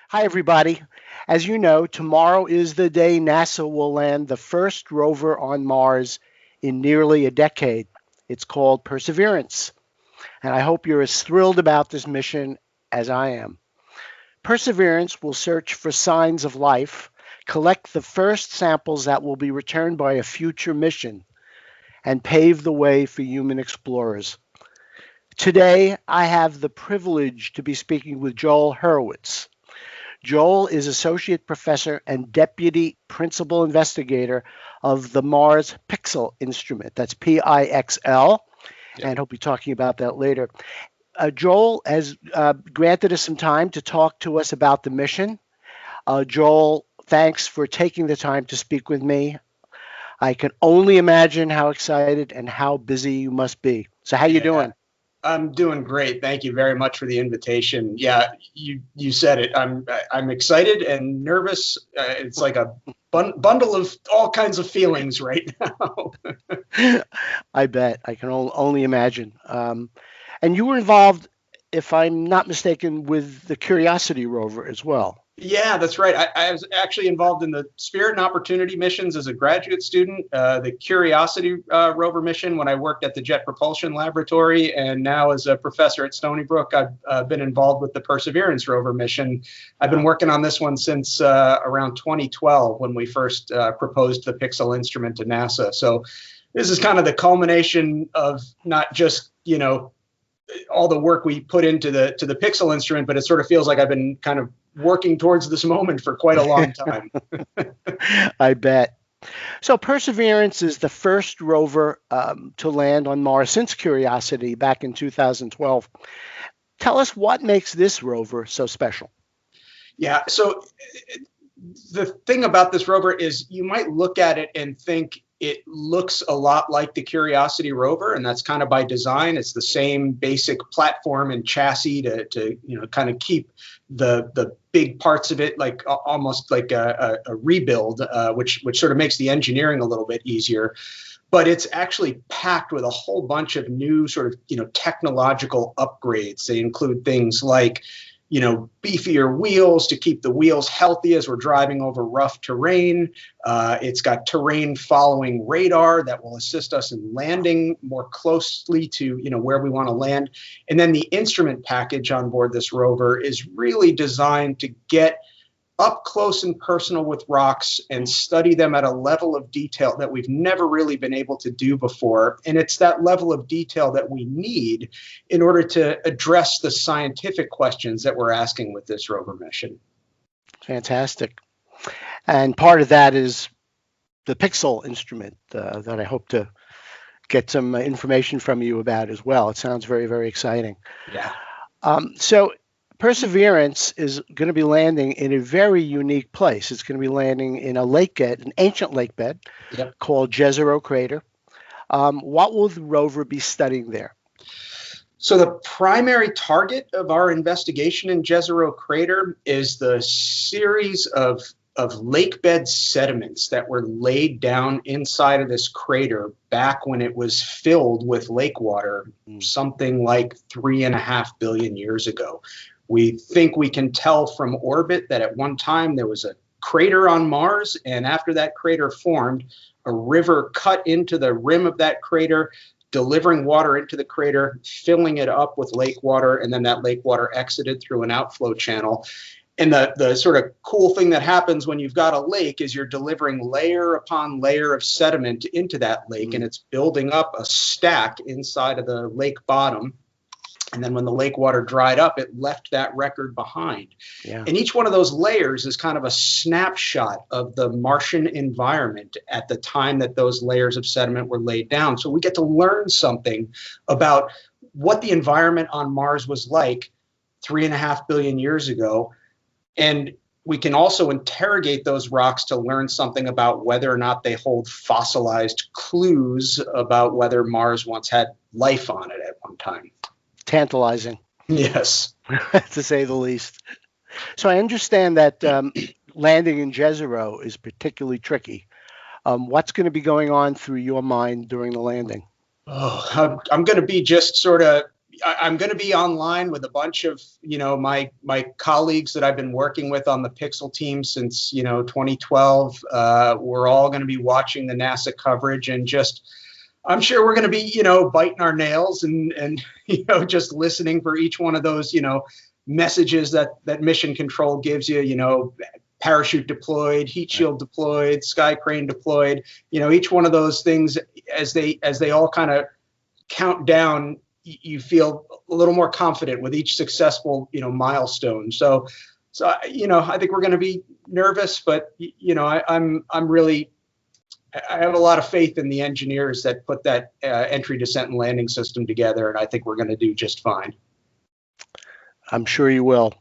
Hi, everybody. As you know, tomorrow is the day NASA will land the first rover on Mars in nearly a decade. It's called Perseverance, and I hope you're as thrilled about this mission as I am. Perseverance will search for signs of life, collect the first samples that will be returned by a future mission, and pave the way for human explorers. Today, I have the privilege to be speaking with Joel Hurowitz. Joel is associate professor and deputy principal investigator of the Mars PIXL instrument. That's PIXL, Yep. and he'll be talking about that later. Joel has granted us some time to talk to us about the mission. Joel, thanks for taking the time to speak with me. I can only imagine how excited and how busy you must be. So, how you Yeah, doing? I'm doing great. Thank you very much for the invitation. Yeah, you said it. I'm excited and nervous. It's like a bundle of all kinds of feelings right now. I bet. I can only imagine. And you were involved, if I'm not mistaken, with the Curiosity rover as well. Yeah, that's right. I was actually involved in the Spirit and Opportunity missions as a graduate student, the Curiosity rover mission when I worked at the Jet Propulsion Laboratory, and now as a professor at Stony Brook, I've been involved with the Perseverance rover mission. I've been working on this one since around 2012 when we first proposed the PIXL instrument to NASA. So this is kind of the culmination of not just, all the work we put into the PIXL instrument, but it sort of feels like I've been kind of working towards this moment for quite a long time. I bet. So Perseverance is the first rover to land on Mars since Curiosity back in 2012. Tell us what makes this rover so special. Yeah, so the thing about this rover is you might look at it and think it looks a lot like the Curiosity rover, and that's kind of by design. It's the same basic platform and chassis to kind of keep the big parts of it like almost like a rebuild, which sort of makes the engineering a little bit easier. But it's actually packed with a whole bunch of new sort of technological upgrades. They include things like beefier wheels to keep the wheels healthy as we're driving over rough terrain. It's got terrain following radar that will assist us in landing more closely to where we want to land. And then the instrument package on board this rover is really designed to get up close and personal with rocks and study them at a level of detail that we've never really been able to do before. And it's that level of detail that we need in order to address the scientific questions that we're asking with this rover mission. Fantastic. And part of that is the PIXL instrument that I hope to get some information from you about as well. It sounds very, very exciting. Yeah. So Perseverance is going to be landing in a very unique place. It's going to be landing in a lake bed, an ancient lake bed called Jezero Crater. What will the rover be studying there? So the primary target of our investigation in Jezero Crater is the series of lake bed sediments that were laid down inside of this crater back when it was filled with lake water, something like 3.5 billion years ago. We think we can tell from orbit that at one time there was a crater on Mars, and after that crater formed, a river cut into the rim of that crater, delivering water into the crater, filling it up with lake water, and then that lake water exited through an outflow channel. And the sort of cool thing that happens when you've got a lake is you're delivering layer upon layer of sediment into that lake, and it's building up a stack inside of the lake bottom. And then when the lake water dried up, it left that record behind. Yeah. And each one of those layers is kind of a snapshot of the Martian environment at the time that those layers of sediment were laid down. So we get to learn something about what the environment on Mars was like 3.5 billion years ago. And we can also interrogate those rocks to learn something about whether or not they hold fossilized clues about whether Mars once had life on it at one time. Tantalizing. Yes. To say the least. So I understand that landing in Jezero is particularly tricky. What's going to be going on through your mind during the landing? Oh, I'm going to be just sort of, I'm going to be online with a bunch of, my colleagues that I've been working with on the PIXL team since, 2012. We're all going to be watching the NASA coverage, and I'm sure we're going to be, biting our nails and just listening for each one of those, messages that mission control gives you, parachute deployed, heat shield deployed, sky crane deployed, each one of those things as they all kind of count down, you feel a little more confident with each successful, milestone. So, I think we're going to be nervous, but, I have a lot of faith in the engineers that put that entry, descent, and landing system together, and I think we're going to do just fine. I'm sure you will.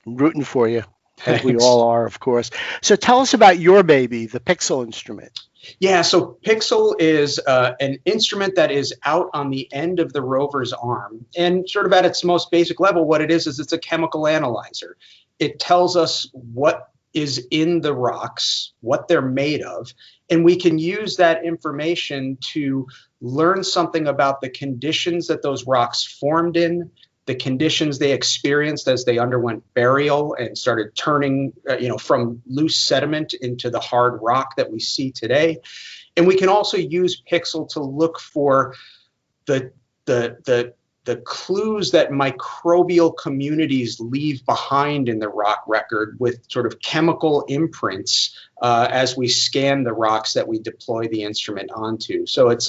I'm rooting for you, as we Thanks. all are, of course. So tell us about your baby, the PIXL instrument. Yeah, so PIXL is an instrument that is out on the end of the rover's arm. And sort of at its most basic level, what it is it's a chemical analyzer. It tells us what is in the rocks, what they're made of, and we can use that information to learn something about the conditions that those rocks formed in, the conditions they experienced as they underwent burial and started turning, from loose sediment into the hard rock that we see today. And we can also use PIXL to look for the clues that microbial communities leave behind in the rock record with sort of chemical imprints as we scan the rocks that we deploy the instrument onto. So it's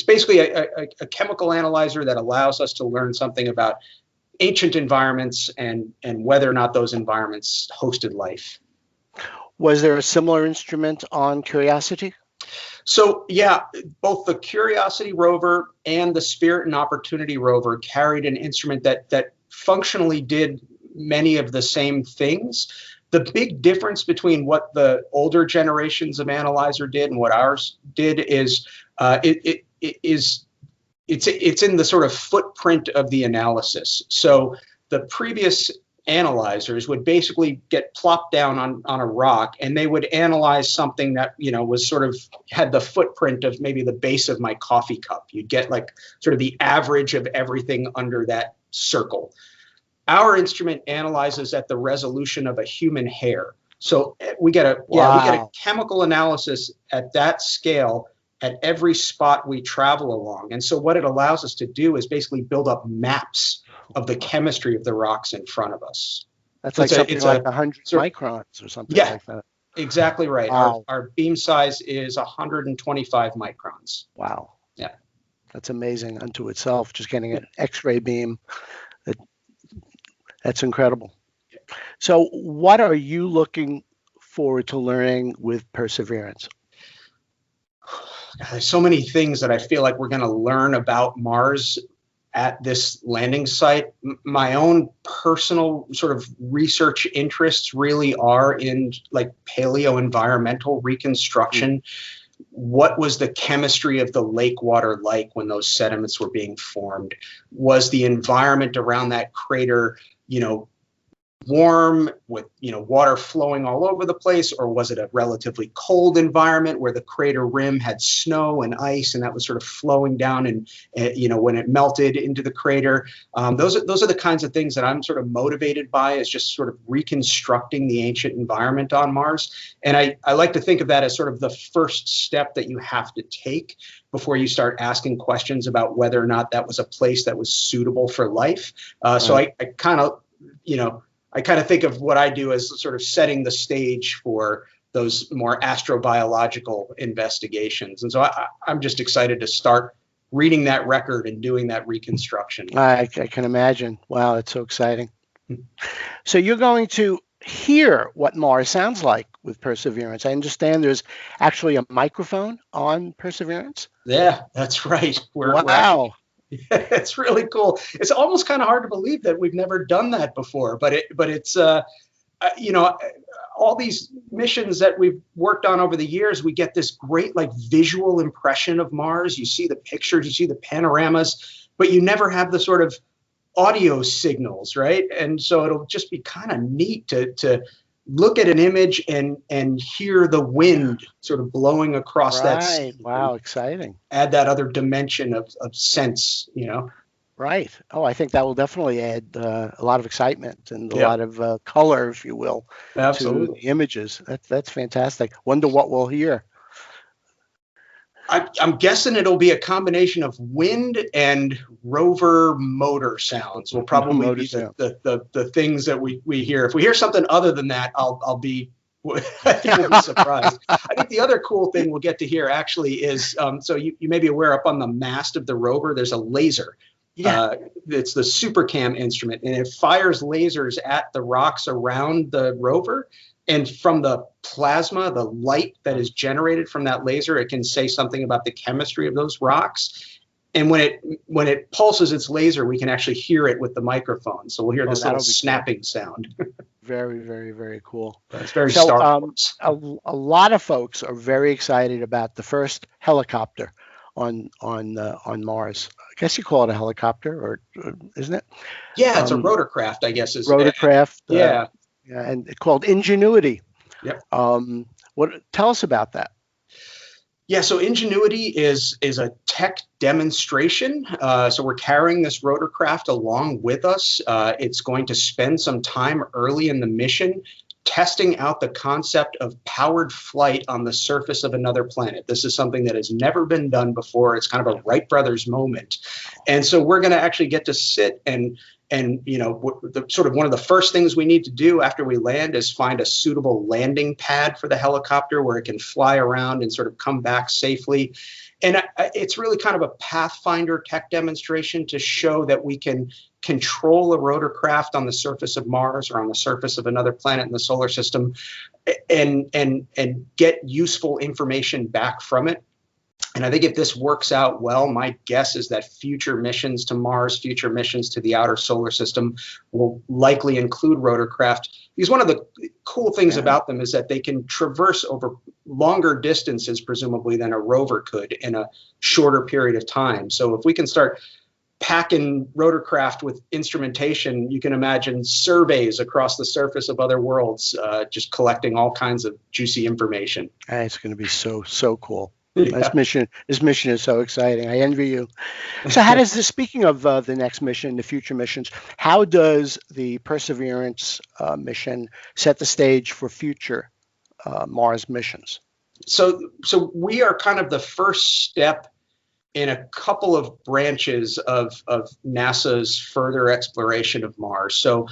basically a chemical analyzer that allows us to learn something about ancient environments and whether or not those environments hosted life. Was there a similar instrument on Curiosity? So yeah, both the Curiosity rover and the Spirit and Opportunity rover carried an instrument that functionally did many of the same things. The big difference between what the older generations of analyzer did and what ours did is it's in the sort of footprint of the analysis. So the previous analyzers would basically get plopped down on a rock, and they would analyze something that was sort of had the footprint of maybe the base of my coffee cup. You'd get like sort of the average of everything under that circle. Our instrument analyzes at the resolution of a human hair. So we get a chemical analysis at that scale at every spot we travel along. And so what it allows us to do is basically build up maps of the chemistry of the rocks in front of us. That's like something like 100 microns or something like that. Exactly right. Wow. Our beam size is 125 microns. Wow. Yeah. That's amazing unto itself, just getting an X-ray beam. That's incredible. So what are you looking forward to learning with Perseverance? There's so many things that I feel like we're going to learn about Mars at this landing site. My own personal sort of research interests really are in like paleo-environmental reconstruction. What was the chemistry of the lake water like when those sediments were being formed? Was the environment around that crater, warm with water flowing all over the place, or was it a relatively cold environment where the crater rim had snow and ice and that was sort of flowing down and when it melted into the crater? Those are the kinds of things that I'm sort of motivated by, is just sort of reconstructing the ancient environment on Mars. And I like to think of that as sort of the first step that you have to take before you start asking questions about whether or not that was a place that was suitable for life. So I kind of think of what I do as sort of setting the stage for those more astrobiological investigations. And so I'm just excited to start reading that record and doing that reconstruction. I can imagine. Wow, it's so exciting. So you're going to hear what Mars sounds like with Perseverance. I understand there's actually a microphone on Perseverance. Yeah, that's right. Wow. It's really cool. It's almost kind of hard to believe that we've never done that before, but it's all these missions that we've worked on over the years, we get this great like visual impression of Mars. You see the pictures, you see the panoramas, but you never have the sort of audio signals, right? And so it'll just be kind of neat to look at an image and hear the wind sort of blowing across that Right. scene. Wow. Exciting. Add that other dimension of sense, you know. Right. Oh, I think that will definitely add a lot of excitement and a Yep, lot of color, if you will, to absolutely. the images. That's fantastic. Wonder what we'll hear. I'm guessing it'll be a combination of wind and rover motor sounds will probably Motor be sound. the things that we hear. If we hear something other than that, I'll be I think we'll be surprised. I think the other cool thing we'll get to hear actually is so you may be aware up on the mast of the rover, there's a laser. Yeah. It's the SuperCam instrument, and it fires lasers at the rocks around the rover. And from the plasma, the light that is generated from that laser, it can say something about the chemistry of those rocks. And when it pulses its laser, we can actually hear it with the microphone. So we'll hear this little snapping cool sound. Very, very, very cool. It's very So Star Wars. a lot of folks are very excited about the first helicopter on Mars. I guess you call it a helicopter, or isn't it? Yeah, it's a rotorcraft, I guess. Rotorcraft. Yeah. Yeah, and it's called Ingenuity. Yep. Tell us about that? Yeah, so Ingenuity is a tech demonstration. So we're carrying this rotorcraft along with us. It's going to spend some time early in the mission testing out the concept of powered flight on the surface of another planet. This is something that has never been done before. It's kind of a Wright brothers moment. And so we're going to actually get to sit and you know, sort of one of the first things we need to do after we land is find a suitable landing pad for the helicopter where it can fly around and sort of come back safely. And it's really kind of a Pathfinder tech demonstration to show that we can control a rotorcraft on the surface of Mars or on the surface of another planet in the solar system and get useful information back from it. And I think if this works out well, my guess is that future missions to Mars, future missions to the outer solar system will likely include rotorcraft. Because one of the cool things about them is that they can traverse over longer distances, presumably, than a rover could in a shorter period of time. So if we can start packing rotorcraft with instrumentation, you can imagine surveys across the surface of other worlds, just collecting all kinds of juicy information. It's going to be so cool. Yeah. This mission is so exciting. I envy you. So how does this, speaking of the next mission, the future missions, how does the Perseverance mission set the stage for future Mars missions? So we are kind of the first step in a couple of branches of NASA's further exploration of Mars. So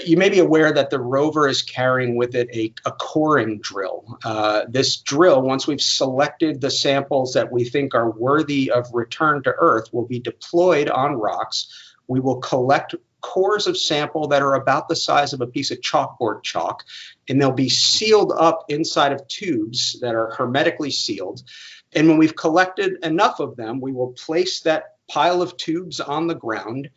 you may be aware that the rover is carrying with it a coring drill. This drill, once we've selected the samples that we think are worthy of return to Earth, will be deployed on rocks. We will collect cores of sample that are about the size of a piece of chalkboard chalk, and they'll be sealed up inside of tubes that are hermetically sealed. And when we've collected enough of them, we will place that pile of tubes on the ground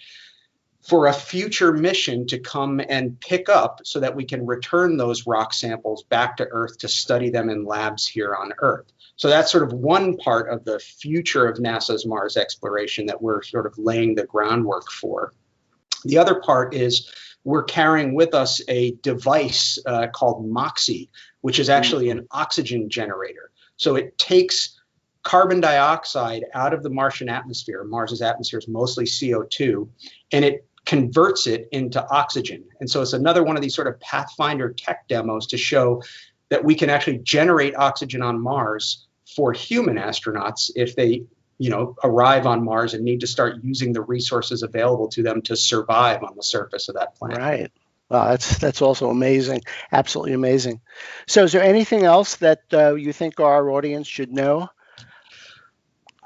for a future mission to come and pick up so that we can return those rock samples back to Earth to study them in labs here on Earth. So that's sort of one part of the future of NASA's Mars exploration that we're sort of laying the groundwork for. The other part is we're carrying with us a device called MOXIE, which is actually an oxygen generator. So it takes carbon dioxide out of the Martian atmosphere. Mars's atmosphere is mostly CO2, and it converts it into oxygen. And so it's another one of these sort of Pathfinder tech demos to show that we can actually generate oxygen on Mars for human astronauts if they, you know, arrive on Mars and need to start using the resources available to them to survive on the surface of that planet. Right. Wow, that's also amazing. Absolutely amazing. So is there anything else that you think our audience should know?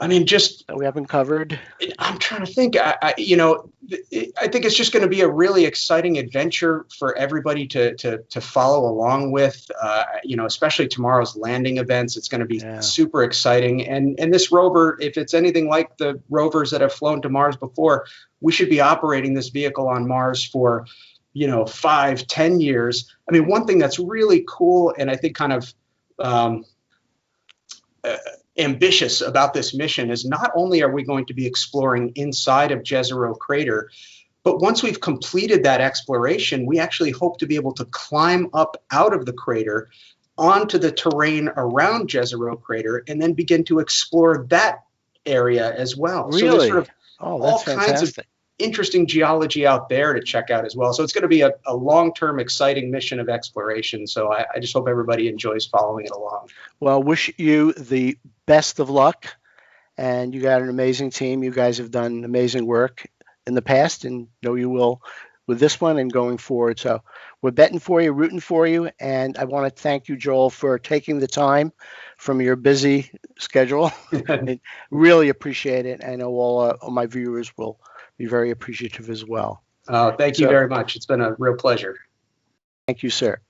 I mean, just that we haven't covered. I'm trying to think. I think it's just going to be a really exciting adventure for everybody to follow along with. You know, especially tomorrow's landing events. It's going to be super exciting. And this rover, if it's anything like the rovers that have flown to Mars before, we should be operating this vehicle on Mars for, you know, 5-10 years. I mean, one thing that's really cool, and I think kind of ambitious about this mission is not only are we going to be exploring inside of Jezero Crater, But once we've completed that exploration, we actually hope to be able to climb up out of the crater onto the terrain around Jezero crater and then begin to explore that area as well. So there's sort Really? of Oh, all that's kinds of fantastic. interesting geology out there to check out as well. So it's going to be a long-term exciting mission of exploration. So I just hope everybody enjoys following it along. Well, wish you the best of luck. And you got an amazing team. You guys have done amazing work in the past and know you will with this one and going forward. So we're betting for you, rooting for you. And I want to thank you, Joel, for taking the time from your busy schedule. And really appreciate it. I know all my viewers will be very appreciative as well. Thank you So very much. It's been a real pleasure. thank you, sir.